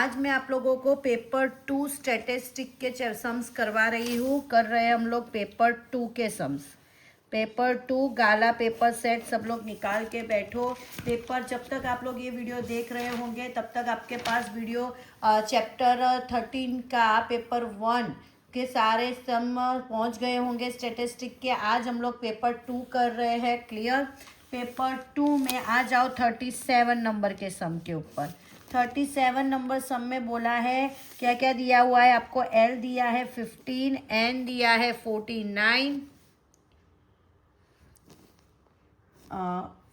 आज मैं आप लोगों को पेपर 2 स्टैटिस्टिक के सम्स करवा रही हूँ। कर रहे हैं हम लोग पेपर 2 के सम्स। पेपर 2 गाला पेपर सेट सब लोग निकाल के बैठो। पेपर जब तक आप लोग ये वीडियो देख रहे होंगे तब तक आपके पास वीडियो चैप्टर 13 का पेपर 1 के सारे सम पहुँच गए होंगे स्टैटिस्टिक के। आज हम लोग पेपर 2 कर रहे हैं। क्लियर? पेपर 2 में आ जाओ 37 नंबर के सम के ऊपर। 37 नंबर सम में बोला है क्या क्या दिया हुआ है आपको। एल दिया है 15, एन दिया है 49,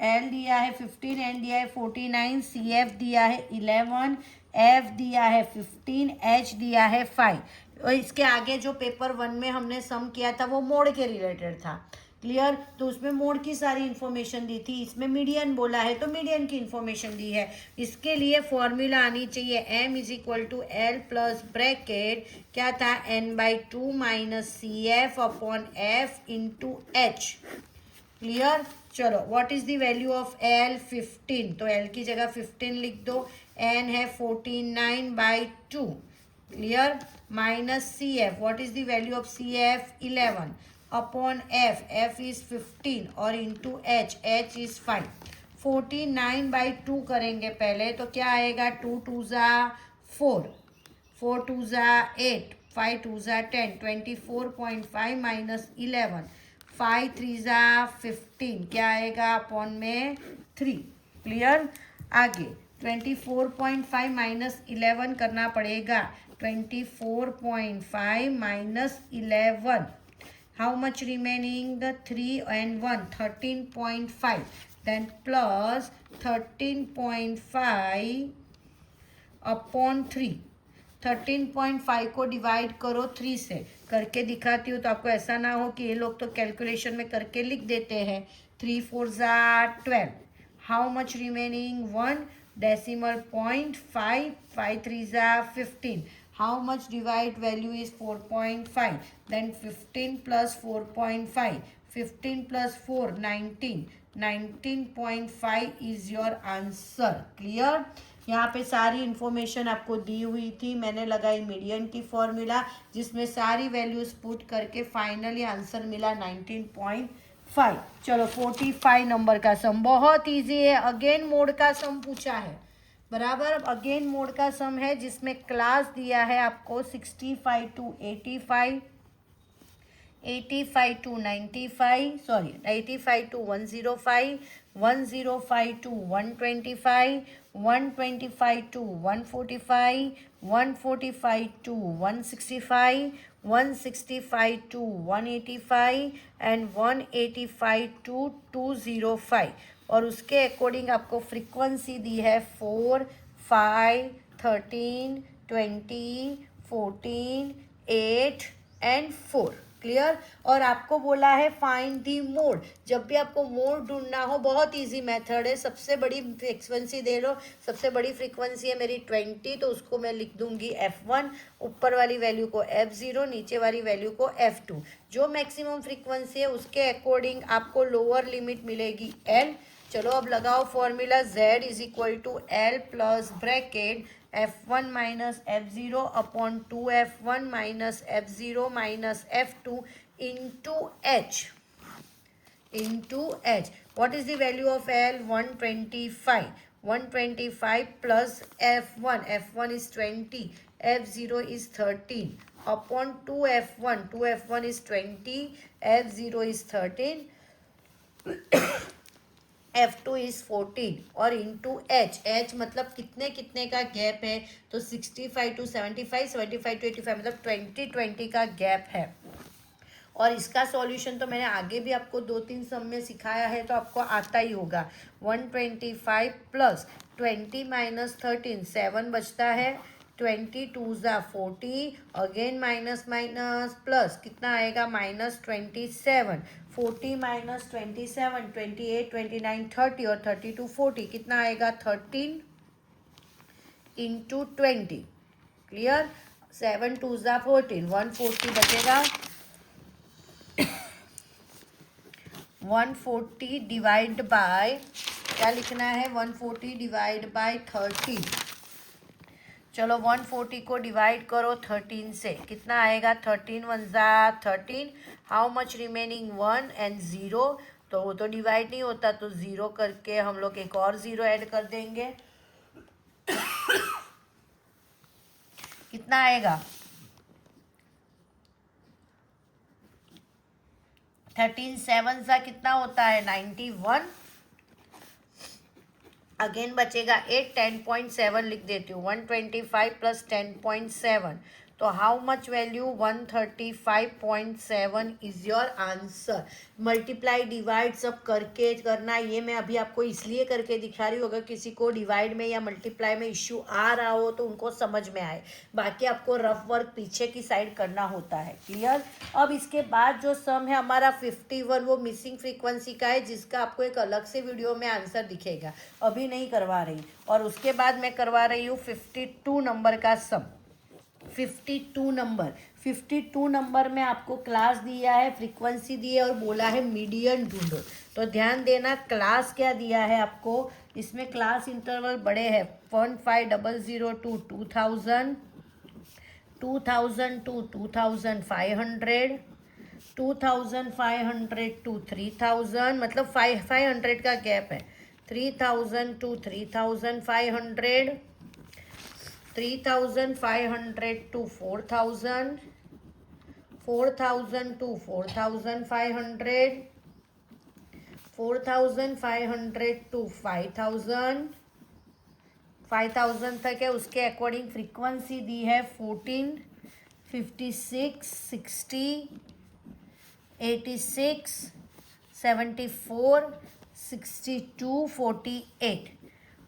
एल दिया है 15, एन दिया है 49, सी एफ दिया है 11, एफ दिया है 15, एच दिया है 5। और इसके आगे जो पेपर 1 में हमने सम किया था वो मोड के रिलेटेड था। क्लियर? तो उसमें मोड की सारी इन्फॉर्मेशन दी थी। इसमें मीडियन बोला है तो मीडियन की इन्फॉर्मेशन दी है। इसके लिए फॉर्मूला आनी चाहिए m is equal to L plus bracket क्या था n/2 minus C F upon F into H. Clear? चलो, what is the value of L? 15, तो एल की जगह 15 लिख दो। एन है 49/2। Clear? Minus C F, what is the value of C F? 11 upon F, F is 15 और into H, H is 5। 49/2 करेंगे पहले तो क्या आएगा? 2 2 ज़ा 4, 4 2 ज़ा 8, 5 2 ज़ा 10, 24.5 माइनस 11, 5 3 ज़ा 15 क्या आएगा? अपॉन में 3। क्लियर? आगे 24.5 माइनस 11 करना पड़ेगा। 24.5 minus 11, how much remaining? The 3 and 1, 13.5, then plus 13.5 upon 3। 13.5 को डिवाइड करो 3 से। करके दिखाती हूँ तो आपको ऐसा ना हो कि ये लोग तो कैलकुलेशन में करके लिख देते हैं। 3 4 ज़ा 12, how much remaining? 1 decimal point 5, 5 3 ज़ा 15, how much divide value is 4.5, then 15 plus 4.5, 15 plus 4 19, 19.5 is your answer. Clear? यहाँ पे सारी इन्फॉर्मेशन आपको दी हुई थी। मैंने लगाई मीडियन की फॉर्मूला जिसमें सारी वैल्यूज पुट करके फाइनली आंसर मिला 19.5। चलो 45 नंबर का सम बहुत इजी है। अगेन मोड का सम पूछा है। बराबर? अगेन मोड का सम है जिसमें क्लास दिया है आपको 65 to 85, 85 to 95, sorry 85 to 105, 105 to 125, 125 to 145, 145 to 165, 165 to 185 and 185 to 205। और उसके अकॉर्डिंग आपको फ्रीक्वेंसी दी है 4, 5, 13, 20, 14, 8 एंड 4। क्लियर? और आपको बोला है फाइंड दी मोड। जब भी आपको मोड ढूंढना हो बहुत इजी मेथड है। सबसे बड़ी फ्रीक्वेंसी दे लो। सबसे बड़ी फ्रीक्वेंसी है मेरी 20, तो उसको मैं लिख दूंगी F1, ऊपर वाली वैल्यू को F0, नीचे वाली वैल्यू को F2। जो मैक्सिमम फ्रीक्वेंसी है उसके अकॉर्डिंग आपको लोअर लिमिट मिलेगी L। चलो अब लगाओ formula. Z is equal to L plus bracket F1 minus F0 upon 2F1 minus F0 minus F2 into H, into H। What is the value of L? 125, 125 plus F1, F1 is 20, F0 is 13 upon 2F1, 2F1 is 20, F0 is 13, F2 is 14 और into H, H मतलब कितने कितने का gap है? तो 65 to 75, 75 to 85 मतलब 20 का gap है। और इसका सॉल्यूशन तो मैंने आगे भी आपको 2-3 सम में सिखाया है तो आपको आता ही होगा। 125 प्लस 20 माइनस 13, 7 बचता है। 20 2 ज़ा 40, अगेन माइनस माइनस प्लस कितना आएगा? माइनस 27, 40 माइनस 27, 28, 29, 30 और 30 to 40 कितना आएगा? 13 इंटू 20। क्लियर? 7 2 ज़ा 14, 140 बचेगा। 140 डिवाइड बाय क्या लिखना है? 140 डिवाइड बाय 30। चलो 140 को डिवाइड करो 13 से, कितना आएगा? 13 वन ज़ा 13, हाउ मच रिमेनिंग 1 एंड 0, तो वो तो डिवाइड नहीं होता, तो 0 करके हम लोग एक और 0 ऐड कर देंगे। कितना आएगा? 13 7 सा कितना होता है? 91। अगेन बचेगा 8, 10.7 लिख देती हूँ, 125 प्लस 10.7, तो how much value? 135.7 is your answer. Multiply divide सब करके करना, ये मैं अभी आपको इसलिए करके दिखा रही हूँ, अगर किसी को डिवाइड में या मल्टीप्लाई में इश्यू आ रहा हो तो उनको समझ में आए, बाकी आपको रफ वर्क पीछे की साइड करना होता है। क्लियर? अब इसके बाद जो सम है हमारा 51, वो मिसिंग फ्रीक्वेंसी का है, जिसका आपको एक अलग से वीडियो में आंसर दिखेगा, अभी नहीं करवा रही। और उसके बाद मैं करवा रही हूँ 52 नंबर का सम। 52 नंबर में आपको क्लास दिया है, फ्रीक्वेंसी दी है और बोला है मीडियन ढूंढो। तो ध्यान देना, क्लास क्या दिया है आपको, इसमें क्लास इंटरवल बड़े हैं, 1500 टू 2000, 2000 टू 2500, 2500 टू 3000, मतलब 500 का गैप है, 3000 टू 3500, 3500 to 4000, 4000 to 4500, 4500 to 5000, 5000 तक है, उसके अकॉर्डिंग फ्रीक्वेंसी दी है 14, 56, 60, 86, 74, 62, 48।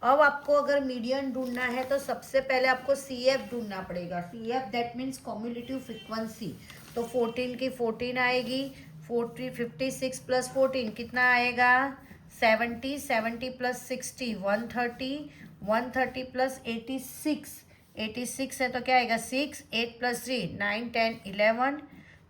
अब आपको अगर मीडियन ढूंढना है तो सबसे पहले आपको सी एफ ढूंढना पड़ेगा। C F that means cumulative frequency. तो 14 की 14 आएगी, 40 56 प्लस 14 कितना आएगा? 70, 70 प्लस 60 130, 130 प्लस 86, 86 है तो क्या आएगा? 6, 8 plus 3 9, 10, 11,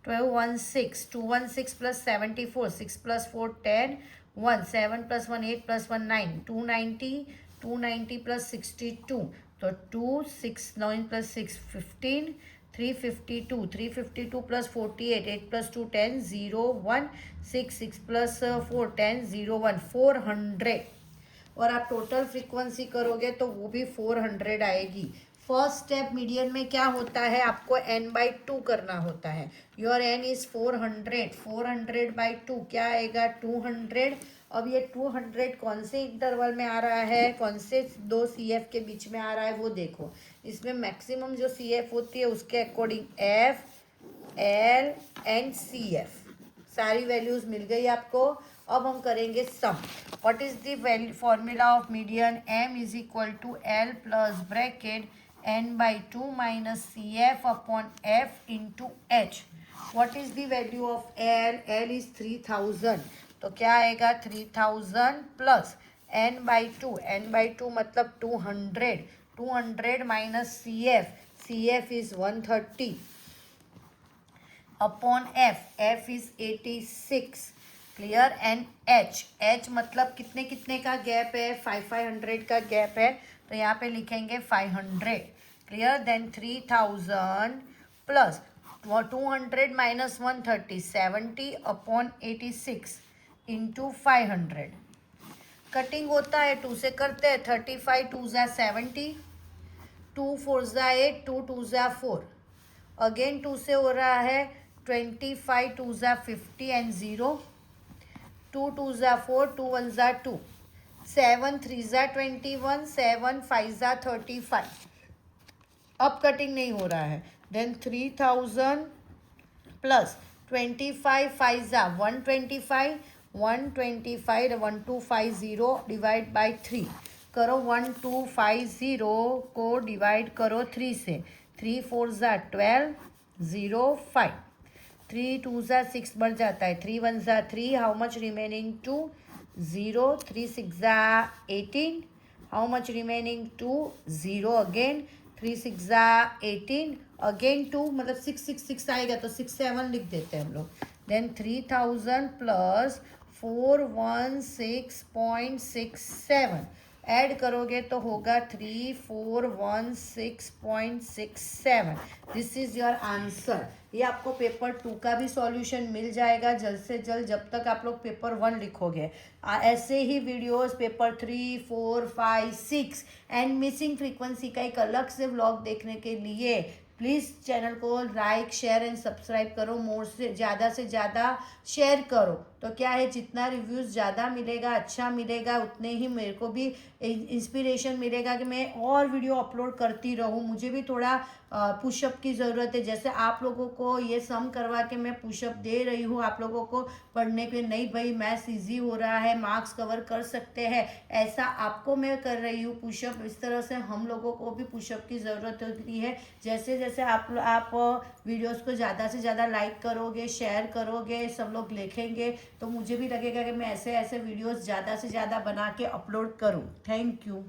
12, 1, 6, 216 plus 74, 6 plus 4 10, 1, 7 plus 1 8 plus 1 9, 290, 290 plus 62, तो 2, 6 9 प्लस 6 15, 352, 352 प्लस 48, 8 प्लस 2 10, 0 1, 6 6 प्लस 4 10, 0 1, 400। और आप टोटल फ्रीक्वेंसी करोगे तो वो भी 400 आएगी। फर्स्ट स्टेप मीडियन में क्या होता है, आपको n/2 करना होता है। योर n इज 400, 400/2 क्या आएगा? 200। अब ये 200 कौन से इंटरवल में आ रहा है, कौन से दो CF के बीच में आ रहा है वो देखो। इसमें मैक्सिमम जो CF होती है उसके according F, L and CF सारी वैल्यूज मिल गई आपको। अब हम करेंगे sum. What is the value formula of median? m is equal to L plus bracket n/2 minus CF upon F into H। What is the value of L? L is 3000, तो क्या आएगा? 3000 plus n/2, n/2 मतलब 200, 200 minus CF, CF is 130 upon F, F is 86। Clear? And H, H मतलब कितने कितने का gap है? 500 का गैप है, तो यहाँ पे लिखेंगे 500। Clear? Then 3000 plus 200 minus 130, 70 upon 86 into 500। Cutting होता है 2 से करते हैं, 35 2 ज़ा 70, 2 4 ज़ा 8, 2 2 ज़ा 4, अगेन 2 से हो रहा है 25 2 ज़ा 50 एंड 0, 2 2 ज़ा 4, 2 1 ज़ा 2, 7 3 ज़ा 21, 7 5 ज़ा 35। अब कटिंग नहीं हो रहा है, देन 3000 प्लस 25 5 ज़ा 125, 125 1250 डिवाइड बाई 3 करो, 1250 को डिवाइड करो 3 से, 3 4 ज़ा 12, 0 5, 3 2 ज़ा 6 बढ़ जाता है, 3 1 ज़ा 3, हाउ मच रिमेनिंग 2, 0, 3 6 ज़ा 18, हाउ मच रिमेनिंग 2, 0 अगेन, 3 6 ज़ा 18 अगेन 2, मतलब 6 6 6 आएगा तो 6 7 लिख देते हैं हम लोग। देन 3000 प्लस 416.67 ऐड करोगे तो होगा 3416.67। This is your answer. ये आपको पेपर 2 का भी सॉल्यूशन मिल जाएगा जल्द से जल्द, जब तक आप लोग पेपर 1 लिखोगे। ऐसे ही videos paper 3, 4, 5, 6 and missing frequency का एक अलग से व्लॉग देखने के लिए प्लीज़ चैनल को लाइक, शेयर एंड सब्सक्राइब करो। मोर से ज़्यादा शेयर करो, तो क्या है, जितना रिव्यूज़ ज़्यादा मिलेगा, अच्छा मिलेगा, उतने ही मेरे को भी इंस्पिरेशन मिलेगा कि मैं और वीडियो अपलोड करती रहूँ। मुझे भी थोड़ा पुशअप की ज़रूरत है। जैसे आप लोगों को ये सम करवा के मैं पुशअप दे रही हूँ आप लोगों को पढ़ने के, नहीं भाई मैथ्स ईजी हो रहा है, मार्क्स कवर कर सकते हैं, ऐसा आपको मैं कर रही हूँ पुशअप। इस तरह से हम लोगों को भी पुशअप की ज़रूरत होती है। जैसे जैसे आप वीडियोस को ज़्यादा से ज़्यादा लाइक करोगे, शेयर करोगे, सब लोग लिखेंगे, तो मुझे भी लगेगा कि मैं ऐसे ऐसे वीडियोस ज़्यादा से ज़्यादा बना के अपलोड करूँ। Thank you.